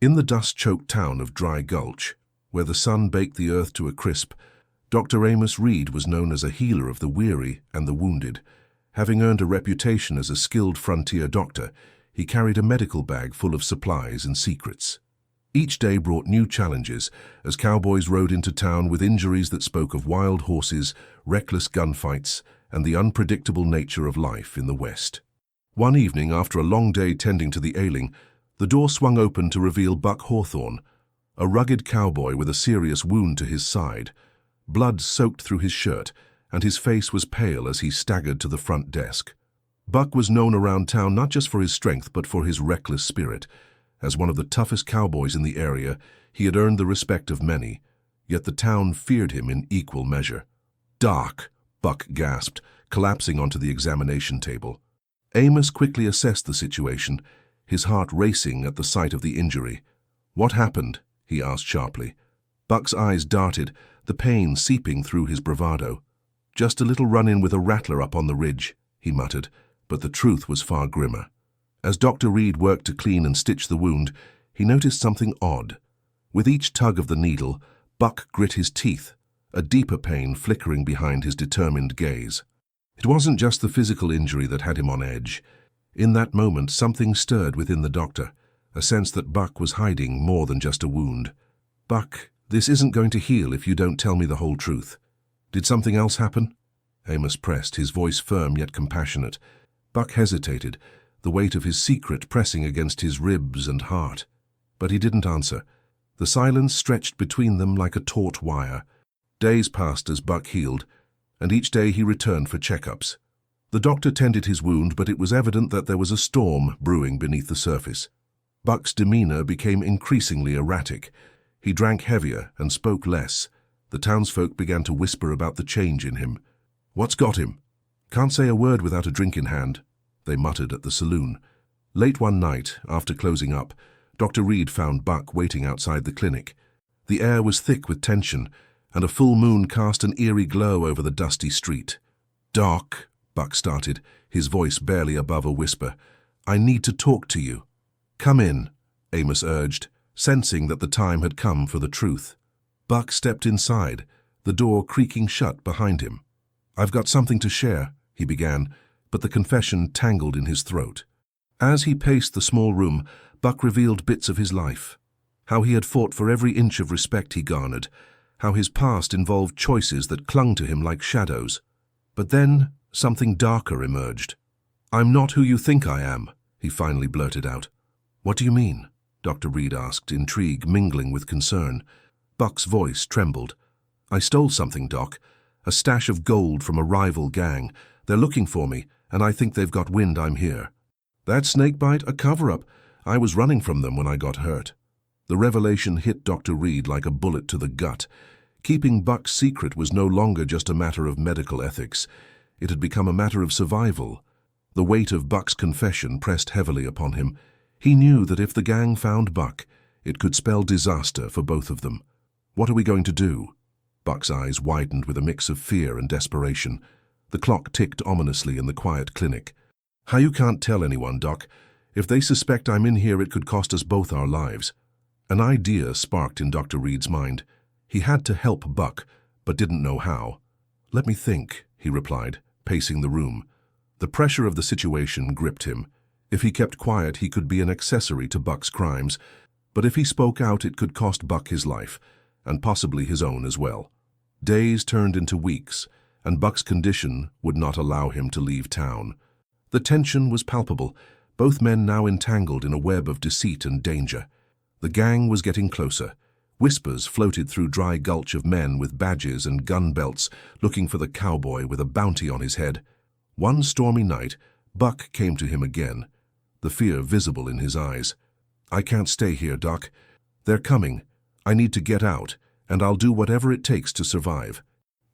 In the dust-choked town of Dry Gulch, where the sun baked the earth to a crisp, Dr. Amos Reed was known as a healer of the weary and the wounded. Having earned a reputation as a skilled frontier doctor, he carried a medical bag full of supplies and secrets. Each day brought new challenges as cowboys rode into town with injuries that spoke of wild horses, reckless gunfights, and the unpredictable nature of life in the West. One evening, after a long day tending to the ailing, the door swung open to reveal Buck Hawthorne, a rugged cowboy with a serious wound to his side. Blood soaked through his shirt, and his face was pale as he staggered to the front desk. Buck was known around town not just for his strength but for his reckless spirit. As one of the toughest cowboys in the area, he had earned the respect of many, yet the town feared him in equal measure. "Doc," Buck gasped, collapsing onto the examination table. Amos quickly assessed the situation, his heart racing at the sight of the injury. "What happened?" he asked sharply. Buck's eyes darted, the pain seeping through his bravado. "Just a little run-in with a rattler up on the ridge," he muttered, but the truth was far grimmer. As Dr. Reed worked to clean and stitch the wound, he noticed something odd. With each tug of the needle, Buck grit his teeth, a deeper pain flickering behind his determined gaze. It wasn't just the physical injury that had him on edge. In that moment, something stirred within the doctor, a sense that Buck was hiding more than just a wound. "Buck, this isn't going to heal if you don't tell me the whole truth. Did something else happen?" Amos pressed, his voice firm yet compassionate. Buck hesitated, the weight of his secret pressing against his ribs and heart. But he didn't answer. The silence stretched between them like a taut wire. Days passed as Buck healed, and each day he returned for checkups. The doctor tended his wound, but it was evident that there was a storm brewing beneath the surface. Buck's demeanor became increasingly erratic. He drank heavier and spoke less. The townsfolk began to whisper about the change in him. "What's got him?" "Can't say a word without a drink in hand," they muttered at the saloon. Late one night, after closing up, Dr. Reed found Buck waiting outside the clinic. The air was thick with tension, and a full moon cast an eerie glow over the dusty street. "Doc," Buck started, his voice barely above a whisper, "I need to talk to you." "Come in," Amos urged, sensing that the time had come for the truth. Buck stepped inside, the door creaking shut behind him. "I've got something to share," he began, but the confession tangled in his throat. As he paced the small room, Buck revealed bits of his life. How he had fought for every inch of respect he garnered, how his past involved choices that clung to him like shadows. But then something darker emerged. "I'm not who you think I am," he finally blurted out. "What do you mean?" Dr. Reed asked, intrigue mingling with concern. Buck's voice trembled. "I stole something, Doc. A stash of gold from a rival gang. They're looking for me, and I think they've got wind I'm here." "That snakebite? A cover-up? I was running from them when I got hurt." The revelation hit Dr. Reed like a bullet to the gut. Keeping Buck's secret was no longer just a matter of medical ethics. It had become a matter of survival. The weight of Buck's confession pressed heavily upon him. He knew that if the gang found Buck, it could spell disaster for both of them. "What are we going to do?" Buck's eyes widened with a mix of fear and desperation. The clock ticked ominously in the quiet clinic. "How you can't tell anyone, Doc? If they suspect I'm in here, it could cost us both our lives." An idea sparked in Dr. Reed's mind. He had to help Buck, but didn't know how. "Let me think," he replied, pacing the room. The pressure of the situation gripped him. If he kept quiet, he could be an accessory to Buck's crimes, but if he spoke out, it could cost Buck his life, and possibly his own as well. Days turned into weeks, and Buck's condition would not allow him to leave town. The tension was palpable, both men now entangled in a web of deceit and danger. The gang was getting closer. Whispers floated through Dry Gulch of men with badges and gun belts looking for the cowboy with a bounty on his head. One stormy night, Buck came to him again, the fear visible in his eyes. "I can't stay here, Doc. They're coming. I need to get out, and I'll do whatever it takes to survive."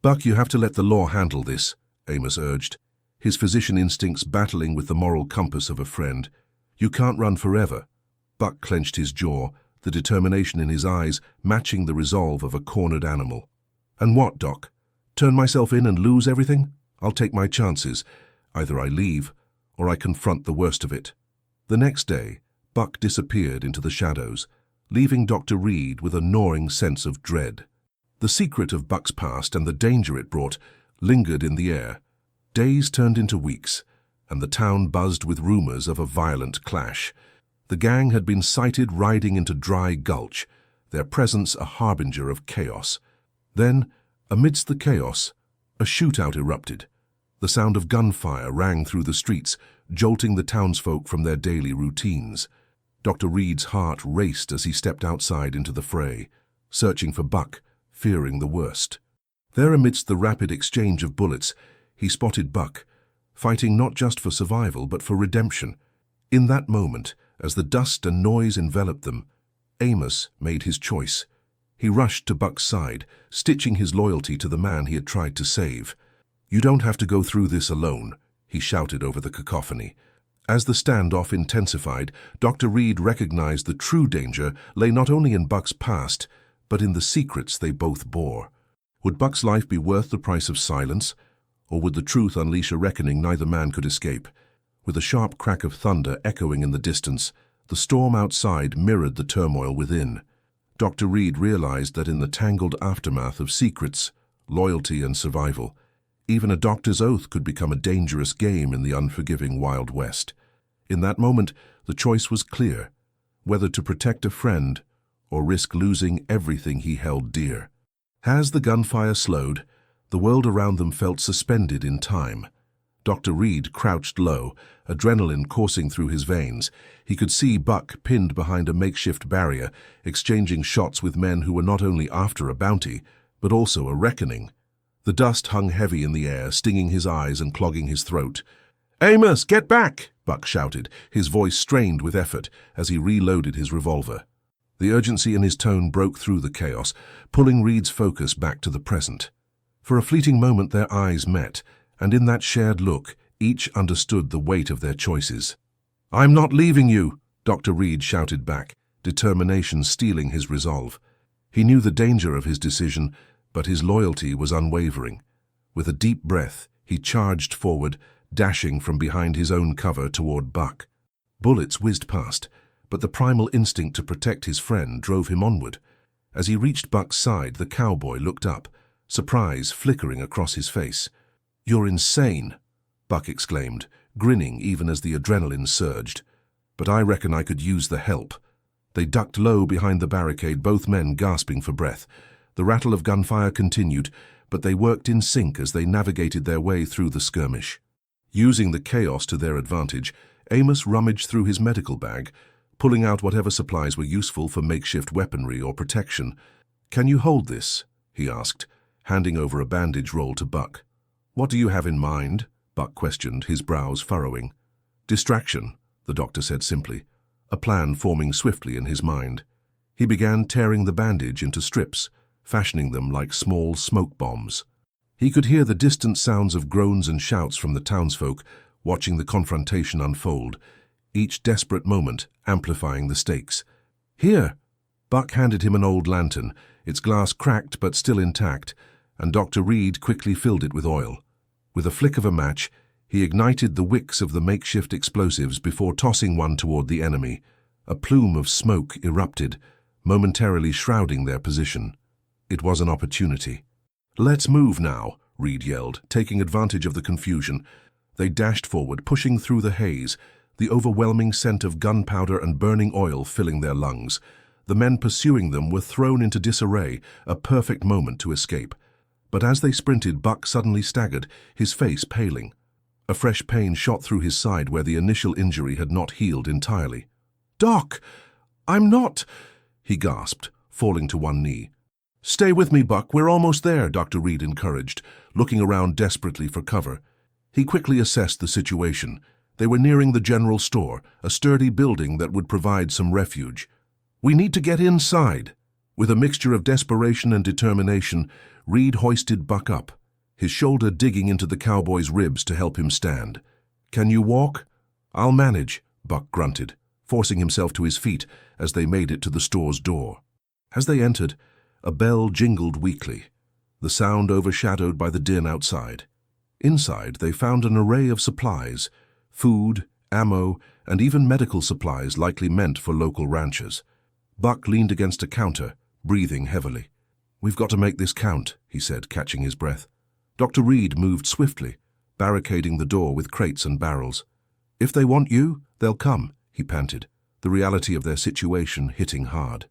"Buck, you have to let the law handle this," Amos urged, his physician instincts battling with the moral compass of a friend. "You can't run forever." Buck clenched his jaw, the determination in his eyes matching the resolve of a cornered animal. "And what, Doc? Turn myself in and lose everything? I'll take my chances. Either I leave, or I confront the worst of it." The next day, Buck disappeared into the shadows. leaving Dr. Reed with a gnawing sense of dread. The secret of Buck's past and the danger it brought lingered in the air. Days turned into weeks, and the town buzzed with rumors of a violent clash. The gang had been sighted riding into Dry Gulch, their presence a harbinger of chaos. Then, amidst the chaos, a shootout erupted. The sound of gunfire rang through the streets, jolting the townsfolk from their daily routines. Dr. Reed's heart raced as he stepped outside into the fray, searching for Buck, fearing the worst. There, amidst the rapid exchange of bullets, he spotted Buck, fighting not just for survival but for redemption. In that moment, as the dust and noise enveloped them, Amos made his choice. He rushed to Buck's side, stitching his loyalty to the man he had tried to save. "You don't have to go through this alone," he shouted over the cacophony. As the standoff intensified, Dr. Reed recognized the true danger lay not only in Buck's past, but in the secrets they both bore. Would Buck's life be worth the price of silence? Or would the truth unleash a reckoning neither man could escape? With a sharp crack of thunder echoing in the distance, the storm outside mirrored the turmoil within. Dr. Reed realized that in the tangled aftermath of secrets, loyalty and survival, even a doctor's oath could become a dangerous game in the unforgiving Wild West. In that moment, the choice was clear, whether to protect a friend or risk losing everything he held dear. As the gunfire slowed, the world around them felt suspended in time. Dr. Reed crouched low, adrenaline coursing through his veins. He could see Buck pinned behind a makeshift barrier, exchanging shots with men who were not only after a bounty, but also a reckoning. The dust hung heavy in the air, stinging his eyes and clogging his throat. "Amos, get back!" Buck shouted, his voice strained with effort as he reloaded his revolver. The urgency in his tone broke through the chaos, pulling Reed's focus back to the present. For a fleeting moment their eyes met, and in that shared look, each understood the weight of their choices. "I'm not leaving you," Dr. Reed shouted back, determination stealing his resolve. He knew the danger of his decision, but his loyalty was unwavering. With a deep breath, he charged forward, dashing from behind his own cover toward Buck. Bullets whizzed past, but the primal instinct to protect his friend drove him onward. As he reached Buck's side, the cowboy looked up, surprise flickering across his face. "You're insane," Buck exclaimed, grinning even as the adrenaline surged. "But I reckon I could use the help." They ducked low behind the barricade, both men gasping for breath. The rattle of gunfire continued, but they worked in sync as they navigated their way through the skirmish. Using the chaos to their advantage, Amos rummaged through his medical bag, pulling out whatever supplies were useful for makeshift weaponry or protection. "Can you hold this?" he asked, handing over a bandage roll to Buck. "What do you have in mind?" Buck questioned, his brows furrowing. "Distraction," the doctor said simply, a plan forming swiftly in his mind. He began tearing the bandage into strips, fashioning them like small smoke bombs. He could hear the distant sounds of groans and shouts from the townsfolk, watching the confrontation unfold, each desperate moment amplifying the stakes. "Here!" Buck handed him an old lantern, its glass cracked but still intact, and Dr. Reed quickly filled it with oil. With a flick of a match, he ignited the wicks of the makeshift explosives before tossing one toward the enemy. A plume of smoke erupted, momentarily shrouding their position. It was an opportunity. "Let's move now," Reed yelled, taking advantage of the confusion. They dashed forward, pushing through the haze, the overwhelming scent of gunpowder and burning oil filling their lungs. The men pursuing them were thrown into disarray, a perfect moment to escape. But as they sprinted, Buck suddenly staggered, his face paling. A fresh pain shot through his side where the initial injury had not healed entirely. "Doc, I'm not—" he gasped, falling to one knee. "Stay with me, Buck. We're almost there," Dr. Reed encouraged, looking around desperately for cover. He quickly assessed the situation. They were nearing the general store, a sturdy building that would provide some refuge. "We need to get inside." With a mixture of desperation and determination, Reed hoisted Buck up, his shoulder digging into the cowboy's ribs to help him stand. "Can you walk?" "I'll manage," Buck grunted, forcing himself to his feet as they made it to the store's door. As they entered, a bell jingled weakly, the sound overshadowed by the din outside. Inside, they found an array of supplies, food, ammo, and even medical supplies likely meant for local ranchers. Buck leaned against a counter, breathing heavily. "We've got to make this count," he said, catching his breath. Dr. Reed moved swiftly, barricading the door with crates and barrels. "If they want you, they'll come," he panted, the reality of their situation hitting hard.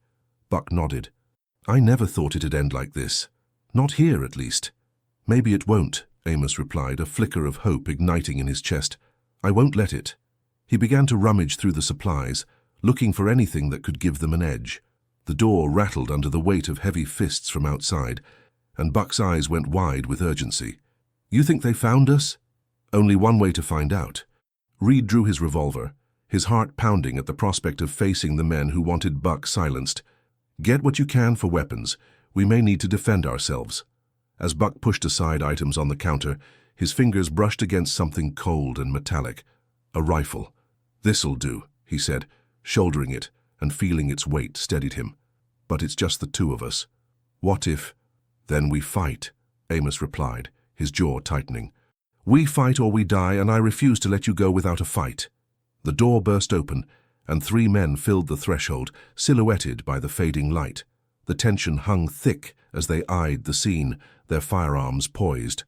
Buck nodded. "I never thought it'd end like this. Not here, at least." "Maybe it won't," Amos replied, a flicker of hope igniting in his chest. "I won't let it." He began to rummage through the supplies, looking for anything that could give them an edge. The door rattled under the weight of heavy fists from outside, and Buck's eyes went wide with urgency. "You think they found us?" "Only one way to find out." Reed drew his revolver, his heart pounding at the prospect of facing the men who wanted Buck silenced. "Get what you can for weapons. We may need to defend ourselves." As Buck pushed aside items on the counter, his fingers brushed against something cold and metallic. A rifle. "This'll do," he said, shouldering it, and feeling its weight steadied him. "But it's just the two of us." "What if—" "Then we fight," Amos replied, his jaw tightening. "We fight or we die, and I refuse to let you go without a fight." The door burst open, and 3 men filled the threshold, silhouetted by the fading light. The tension hung thick as they eyed the scene, their firearms poised.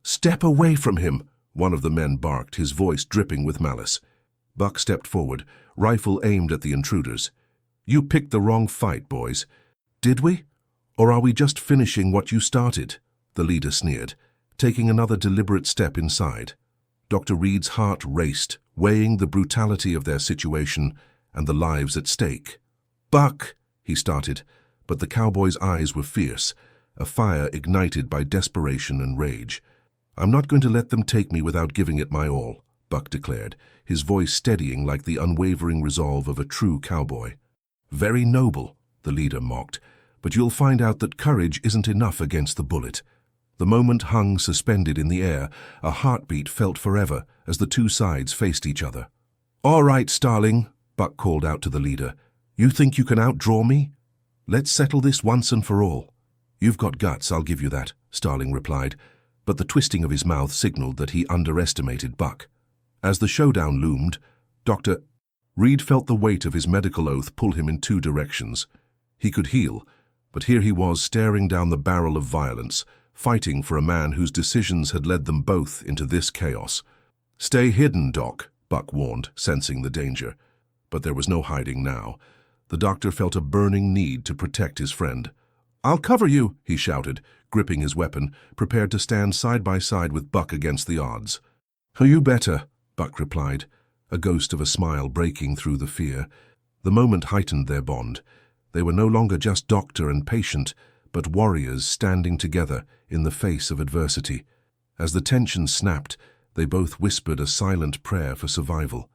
"Step away from him," one of the men barked, his voice dripping with malice. Buck stepped forward, rifle aimed at the intruders. "You picked the wrong fight, boys." "Did we? Or are we just finishing what you started?" the leader sneered, taking another deliberate step inside. Dr. Reed's heart raced, weighing the brutality of their situation and the lives at stake. "Buck," he started, but the cowboy's eyes were fierce, a fire ignited by desperation and rage. "I'm not going to let them take me without giving it my all," Buck declared, his voice steadying like the unwavering resolve of a true cowboy. "Very noble," the leader mocked, "but you'll find out that courage isn't enough against the bullet." The moment hung suspended in the air, a heartbeat felt forever as the two sides faced each other. "All right, Starling," Buck called out to the leader. "You think you can outdraw me? Let's settle this once and for all." "You've got guts, I'll give you that," Starling replied, but the twisting of his mouth signaled that he underestimated Buck. As the showdown loomed, Dr. Reed felt the weight of his medical oath pull him in 2 directions. He could heal, but here he was staring down the barrel of violence, fighting for a man whose decisions had led them both into this chaos. "Stay hidden, Doc," Buck warned, sensing the danger. But there was no hiding now. The doctor felt a burning need to protect his friend. "I'll cover you," he shouted, gripping his weapon, prepared to stand side by side with Buck against the odds. "You better," Buck replied, a ghost of a smile breaking through the fear. The moment heightened their bond. They were no longer just doctor and patient, but warriors standing together in the face of adversity. As the tension snapped, they both whispered a silent prayer for survival,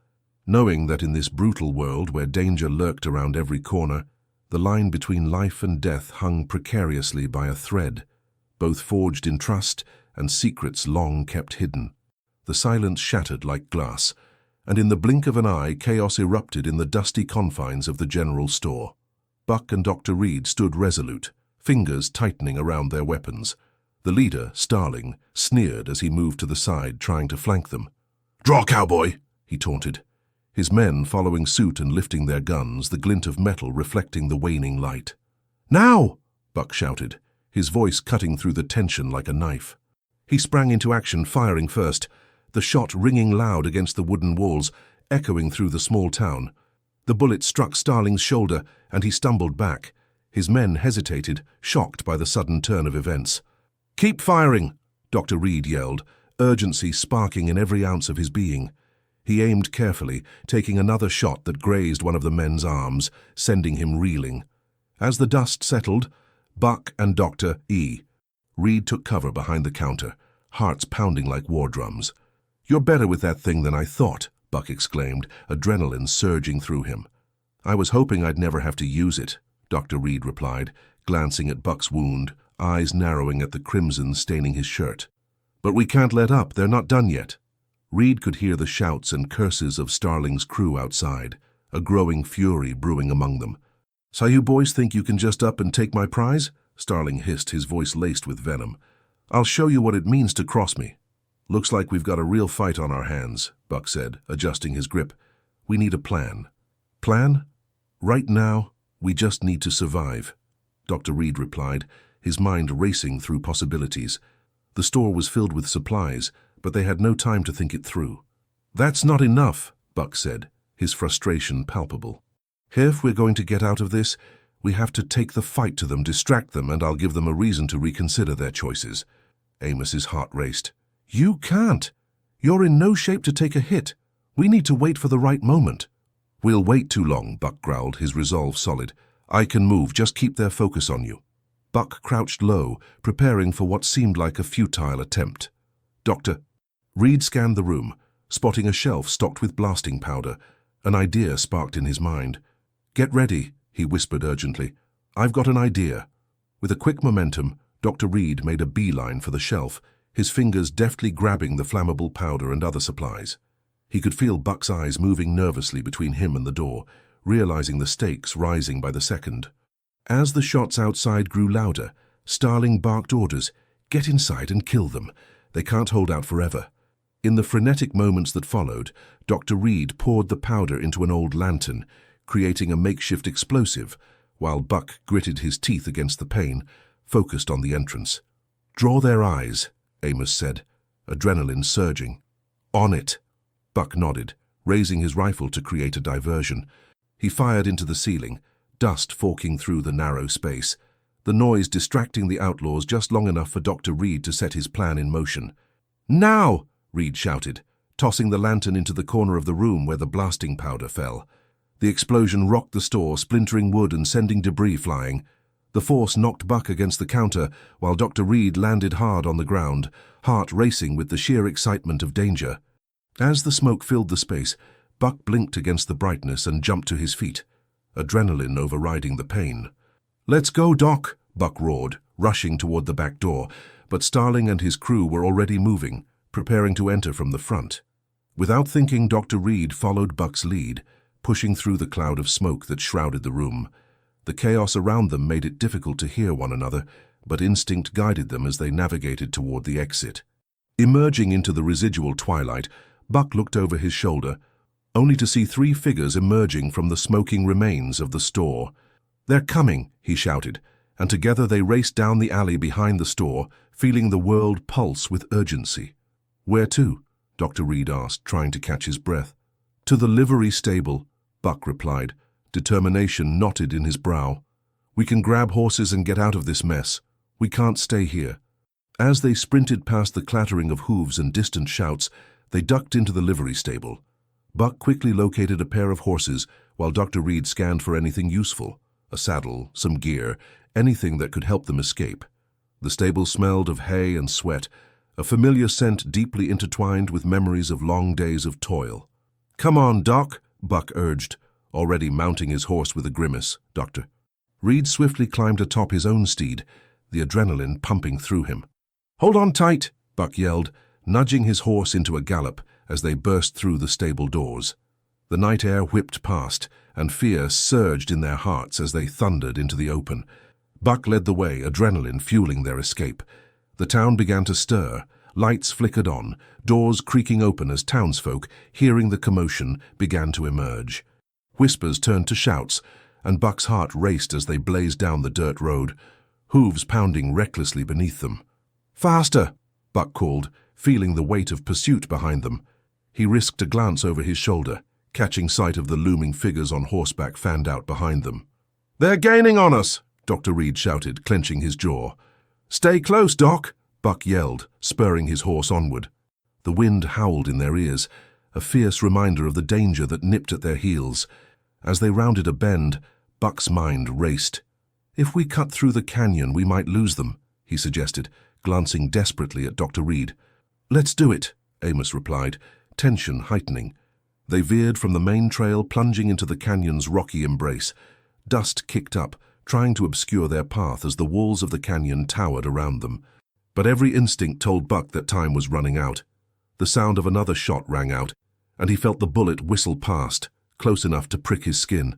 knowing that in this brutal world where danger lurked around every corner, the line between life and death hung precariously by a thread, both forged in trust and secrets long kept hidden. The silence shattered like glass, and in the blink of an eye chaos erupted in the dusty confines of the general store. Buck and Dr. Reed stood resolute, fingers tightening around their weapons. The leader, Starling, sneered as he moved to the side, trying to flank them. "Draw, cowboy!" he taunted. His men following suit and lifting their guns, the glint of metal reflecting the waning light. "Now!" Buck shouted, his voice cutting through the tension like a knife. He sprang into action, firing first, the shot ringing loud against the wooden walls, echoing through the small town. The bullet struck Starling's shoulder, and he stumbled back. His men hesitated, shocked by the sudden turn of events. "Keep firing!" Dr. Reed yelled, urgency sparking in every ounce of his being. He aimed carefully, taking another shot that grazed one of the men's arms, sending him reeling. As the dust settled, Buck and Dr. Reed took cover behind the counter, hearts pounding like war drums. "You're better with that thing than I thought," Buck exclaimed, adrenaline surging through him. "I was hoping I'd never have to use it," Dr. Reed replied, glancing at Buck's wound, eyes narrowing at the crimson staining his shirt. "But we can't let up, they're not done yet." Reed could hear the shouts and curses of Starling's crew outside, a growing fury brewing among them. "So you boys think you can just up and take my prize?" Starling hissed, his voice laced with venom. "I'll show you what it means to cross me." "Looks like we've got a real fight on our hands," Buck said, adjusting his grip. "We need a plan." "Plan? Right now?" We just need to survive, Dr. Reed replied, his mind racing through possibilities. The store was filled with supplies, but they had no time to think it through. That's not enough, Buck said, his frustration palpable. If we're going to get out of this, we have to take the fight to them, distract them, and I'll give them a reason to reconsider their choices. Amos's heart raced. You can't. You're in no shape to take a hit. We need to wait for the right moment. We'll wait too long, Buck growled, his resolve solid. I can move, just keep their focus on you. Buck crouched low, preparing for what seemed like a futile attempt. Doctor. Reed scanned the room, spotting a shelf stocked with blasting powder. An idea sparked in his mind. Get ready, he whispered urgently. I've got an idea. With a quick momentum, Dr. Reed made a beeline for the shelf, his fingers deftly grabbing the flammable powder and other supplies. He could feel Buck's eyes moving nervously between him and the door, realizing the stakes rising by the second. As the shots outside grew louder, Starling barked orders, "Get inside and kill them. They can't hold out forever." In the frenetic moments that followed, Dr. Reed poured the powder into an old lantern, creating a makeshift explosive, while Buck gritted his teeth against the pain, focused on the entrance. "Draw their eyes," Amos said, adrenaline surging. "On it." Buck nodded, raising his rifle to create a diversion. He fired into the ceiling, dust forking through the narrow space, the noise distracting the outlaws just long enough for Dr. Reed to set his plan in motion. "Now!" Reed shouted, tossing the lantern into the corner of the room where the blasting powder fell. The explosion rocked the store, splintering wood and sending debris flying. The force knocked Buck against the counter, while Dr. Reed landed hard on the ground, heart racing with the sheer excitement of danger. As the smoke filled the space, Buck blinked against the brightness and jumped to his feet, adrenaline overriding the pain. "Let's go, Doc," Buck roared, rushing toward the back door, but Starling and his crew were already moving, preparing to enter from the front. Without thinking, Dr. Reed followed Buck's lead, pushing through the cloud of smoke that shrouded the room. The chaos around them made it difficult to hear one another, but instinct guided them as they navigated toward the exit. Emerging into the residual twilight, Buck looked over his shoulder, only to see 3 figures emerging from the smoking remains of the store. "They're coming," he shouted, and together they raced down the alley behind the store, feeling the world pulse with urgency. "Where to?" Dr. Reed asked, trying to catch his breath. "To the livery stable," Buck replied, determination knotted in his brow. "We can grab horses and get out of this mess. We can't stay here." As they sprinted past the clattering of hooves and distant shouts, they ducked into the livery stable. Buck quickly located a pair of horses, while Dr. Reed scanned for anything useful, a saddle, some gear, anything that could help them escape. The stable smelled of hay and sweat, a familiar scent deeply intertwined with memories of long days of toil. "Come on, Doc," Buck urged, already mounting his horse with a grimace. "Doctor." Reed swiftly climbed atop his own steed, the adrenaline pumping through him. "Hold on tight," Buck yelled, nudging his horse into a gallop as they burst through the stable doors. The night air whipped past, and fear surged in their hearts as they thundered into the open. Buck led the way, adrenaline fueling their escape. The town began to stir, lights flickered on, doors creaking open as townsfolk, hearing the commotion, began to emerge. Whispers turned to shouts, and Buck's heart raced as they blazed down the dirt road, hooves pounding recklessly beneath them. "Faster!" Buck called, feeling the weight of pursuit behind them. He risked a glance over his shoulder, catching sight of the looming figures on horseback fanned out behind them. "They're gaining on us!" Dr. Reed shouted, clenching his jaw. "Stay close, Doc!" Buck yelled, spurring his horse onward. The wind howled in their ears, a fierce reminder of the danger that nipped at their heels. As they rounded a bend, Buck's mind raced. "If we cut through the canyon, we might lose them," he suggested, glancing desperately at Dr. Reed. "Let's do it," Amos replied, tension heightening. They veered from the main trail, plunging into the canyon's rocky embrace. Dust kicked up, trying to obscure their path as the walls of the canyon towered around them. But every instinct told Buck that time was running out. The sound of another shot rang out, and he felt the bullet whistle past, close enough to prick his skin.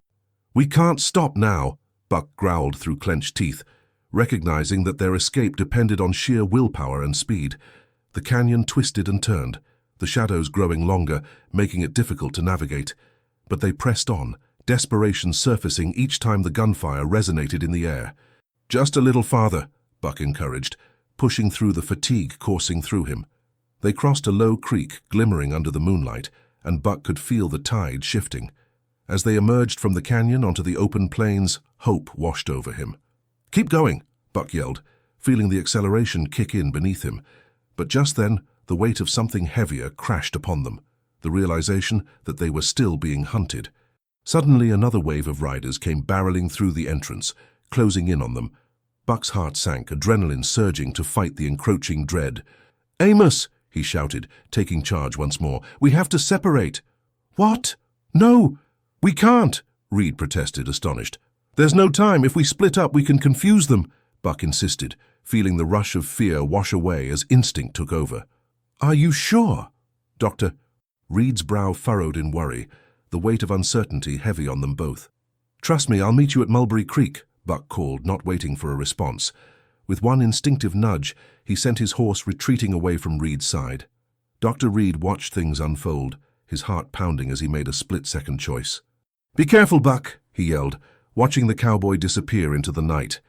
"We can't stop now," Buck growled through clenched teeth, recognizing that their escape depended on sheer willpower and speed. The canyon twisted and turned, the shadows growing longer, making it difficult to navigate. But they pressed on, desperation surfacing each time the gunfire resonated in the air. "Just a little farther," Buck encouraged, pushing through the fatigue coursing through him. They crossed a low creek glimmering under the moonlight, and Buck could feel the tide shifting. As they emerged from the canyon onto the open plains, hope washed over him. "Keep going," Buck yelled, feeling the acceleration kick in beneath him. But just then, the weight of something heavier crashed upon them, the realization that they were still being hunted. Suddenly, another wave of riders came barreling through the entrance, closing in on them. Buck's heart sank, adrenaline surging to fight the encroaching dread. "Amos!" he shouted, taking charge once more. "We have to separate." "What? No! We can't!" Reed protested, astonished. "There's no time. If we split up, we can confuse them," Buck insisted, feeling the rush of fear wash away as instinct took over. "Are you sure?" "Doctor..." Reed's brow furrowed in worry, the weight of uncertainty heavy on them both. "Trust me, I'll meet you at Mulberry Creek," Buck called, not waiting for a response. With one instinctive nudge, he sent his horse retreating away from Reed's side. Dr. Reed watched things unfold, his heart pounding as he made a split-second choice. "Be careful, Buck," he yelled, watching the cowboy disappear into the night.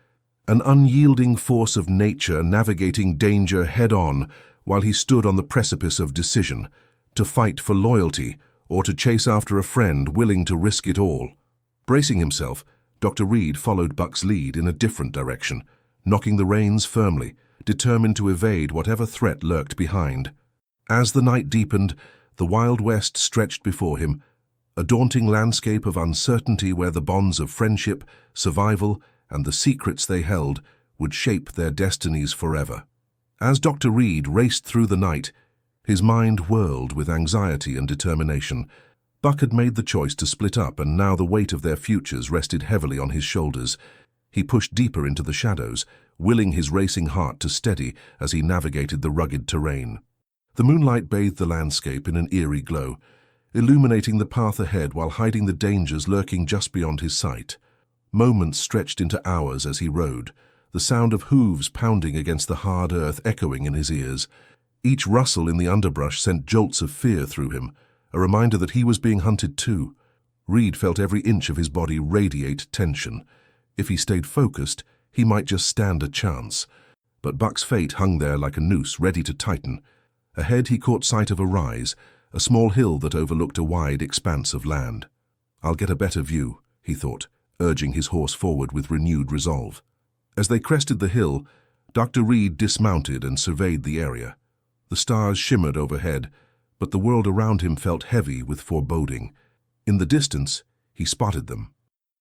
An unyielding force of nature navigating danger head-on while he stood on the precipice of decision, to fight for loyalty or to chase after a friend willing to risk it all. Bracing himself, Dr. Reed followed Buck's lead in a different direction, knocking the reins firmly, determined to evade whatever threat lurked behind. As the night deepened, the Wild West stretched before him, a daunting landscape of uncertainty where the bonds of friendship, survival, and the secrets they held would shape their destinies forever. As Dr. Reed raced through the night, his mind whirled with anxiety and determination. Buck had made the choice to split up, and now the weight of their futures rested heavily on his shoulders. He pushed deeper into the shadows, willing his racing heart to steady as he navigated the rugged terrain. The moonlight bathed the landscape in an eerie glow, illuminating the path ahead while hiding the dangers lurking just beyond his sight. Moments stretched into hours as he rode, the sound of hooves pounding against the hard earth echoing in his ears. Each rustle in the underbrush sent jolts of fear through him, a reminder that he was being hunted too. Reed felt every inch of his body radiate tension. If he stayed focused, he might just stand a chance. But Buck's fate hung there like a noose ready to tighten. Ahead he caught sight of a rise, a small hill that overlooked a wide expanse of land. "I'll get a better view," he thought, urging his horse forward with renewed resolve. As they crested the hill, Dr. Reed dismounted and surveyed the area. The stars shimmered overhead, but the world around him felt heavy with foreboding. In the distance, he spotted them.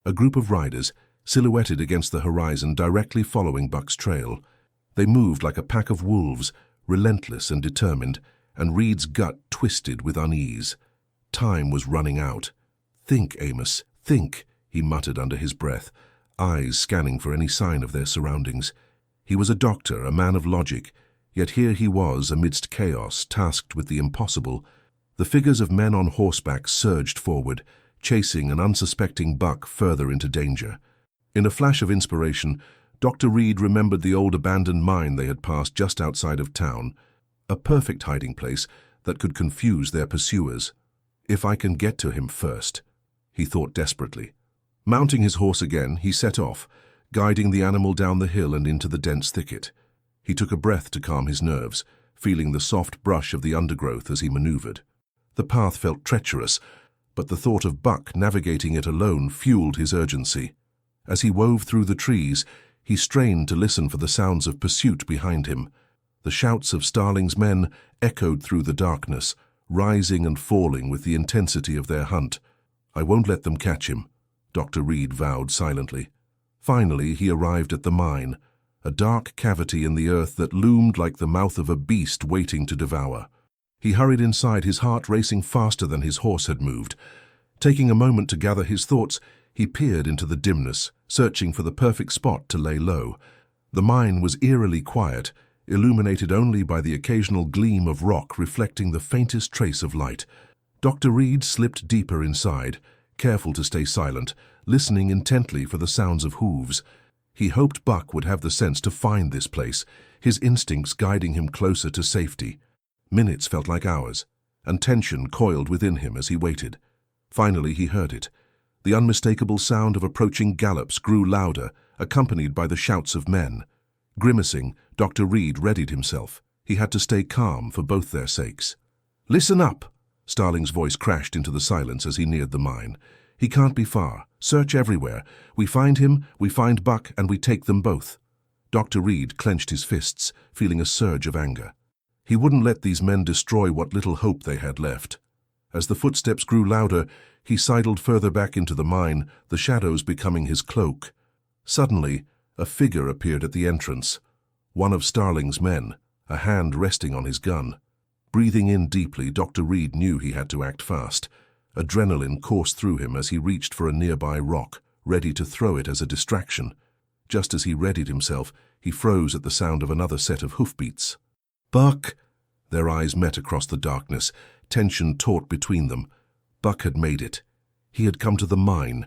A group of riders, silhouetted against the horizon directly following Buck's trail. They moved like a pack of wolves, relentless and determined, and Reed's gut twisted with unease. Time was running out. "Think, Amos, think," he muttered under his breath, eyes scanning for any sign of their surroundings. He was a doctor, a man of logic, yet here he was amidst chaos, tasked with the impossible. The figures of men on horseback surged forward, chasing an unsuspecting Buck further into danger. In a flash of inspiration, Dr. Reed remembered the old abandoned mine they had passed just outside of town, a perfect hiding place that could confuse their pursuers. "If I can get to him first," he thought desperately. Mounting his horse again, he set off, guiding the animal down the hill and into the dense thicket. He took a breath to calm his nerves, feeling the soft brush of the undergrowth as he maneuvered. The path felt treacherous, but the thought of Buck navigating it alone fueled his urgency. As he wove through the trees, he strained to listen for the sounds of pursuit behind him. The shouts of Starling's men echoed through the darkness, rising and falling with the intensity of their hunt. "I won't let them catch him," Dr. Reed vowed silently. Finally, he arrived at the mine, a dark cavity in the earth that loomed like the mouth of a beast waiting to devour. He hurried inside, his heart racing faster than his horse had moved. Taking a moment to gather his thoughts, he peered into the dimness, searching for the perfect spot to lay low. The mine was eerily quiet, illuminated only by the occasional gleam of rock reflecting the faintest trace of light. Dr. Reed slipped deeper inside, careful to stay silent, listening intently for the sounds of hooves. He hoped Buck would have the sense to find this place, his instincts guiding him closer to safety. Minutes felt like hours, and tension coiled within him as he waited. Finally he heard it, The unmistakable sound of approaching gallops grew louder, accompanied by the shouts of men. Grimacing, Dr. Reed readied himself. He had to stay calm for both their sakes. "Listen up!" Starling's voice crashed into the silence as he neared the mine. "He can't be far. Search everywhere. We find him, we find Buck, and we take them both." Dr. Reed clenched his fists, feeling a surge of anger. He wouldn't let these men destroy what little hope they had left. As the footsteps grew louder, he sidled further back into the mine, the shadows becoming his cloak. Suddenly, a figure appeared at the entrance. One of Starling's men, a hand resting on his gun. Breathing in deeply, Dr. Reed knew he had to act fast. Adrenaline coursed through him as he reached for a nearby rock, ready to throw it as a distraction. Just as he readied himself, he froze at the sound of another set of hoofbeats. "Buck!" Their eyes met across the darkness, tension taut between them. Buck had made it. He had come to the mine.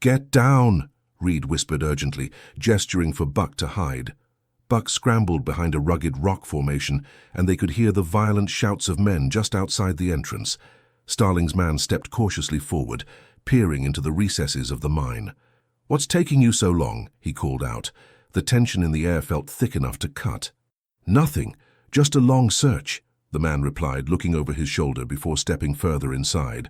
"Get down!" Reed whispered urgently, gesturing for Buck to hide. Buck scrambled behind a rugged rock formation, and they could hear the violent shouts of men just outside the entrance. Starling's man stepped cautiously forward, peering into the recesses of the mine. "What's taking you so long?" he called out. The tension in the air felt thick enough to cut. "Nothing, just a long search," the man replied, looking over his shoulder before stepping further inside.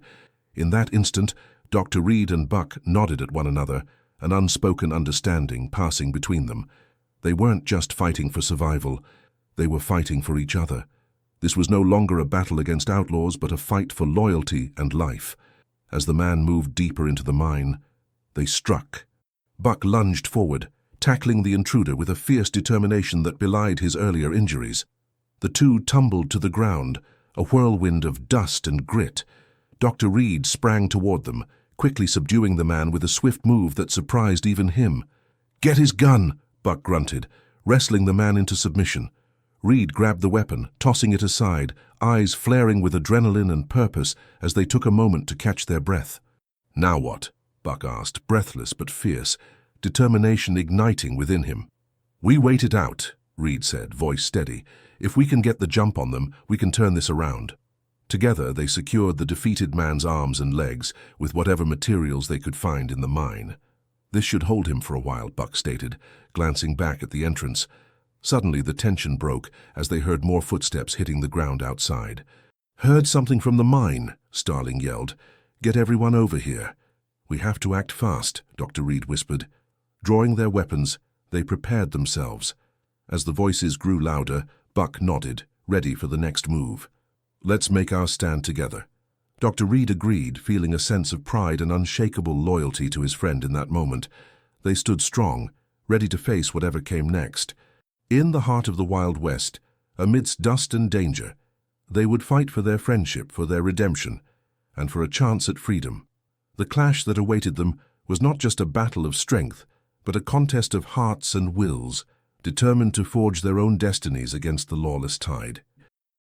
In that instant, Dr. Reed and Buck nodded at one another, an unspoken understanding passing between them. They weren't just fighting for survival, they were fighting for each other. This was no longer a battle against outlaws, but a fight for loyalty and life. As the man moved deeper into the mine, they struck. Buck lunged forward, tackling the intruder with a fierce determination that belied his earlier injuries. The two tumbled to the ground, a whirlwind of dust and grit. Dr. Reed sprang toward them, quickly subduing the man with a swift move that surprised even him. "Get his gun!" Buck grunted, wrestling the man into submission. Reed grabbed the weapon, tossing it aside, eyes flaring with adrenaline and purpose as they took a moment to catch their breath. "Now what?" Buck asked, breathless but fierce, determination igniting within him. "We wait it out," Reed said, voice steady. "If we can get the jump on them, we can turn this around." Together, they secured the defeated man's arms and legs with whatever materials they could find in the mine. "This should hold him for a while," Buck stated, glancing back at the entrance. Suddenly, the tension broke as they heard more footsteps hitting the ground outside. "Heard something from the mine," Starling yelled. "Get everyone over here." "We have to act fast," Dr. Reed whispered. Drawing their weapons, they prepared themselves. As the voices grew louder, Buck nodded, ready for the next move. "Let's make our stand together." Dr. Reed agreed, feeling a sense of pride and unshakable loyalty to his friend in that moment. They stood strong, ready to face whatever came next. In the heart of the Wild West, amidst dust and danger, they would fight for their friendship, for their redemption, and for a chance at freedom. The clash that awaited them was not just a battle of strength, but a contest of hearts and wills, determined to forge their own destinies against the lawless tide.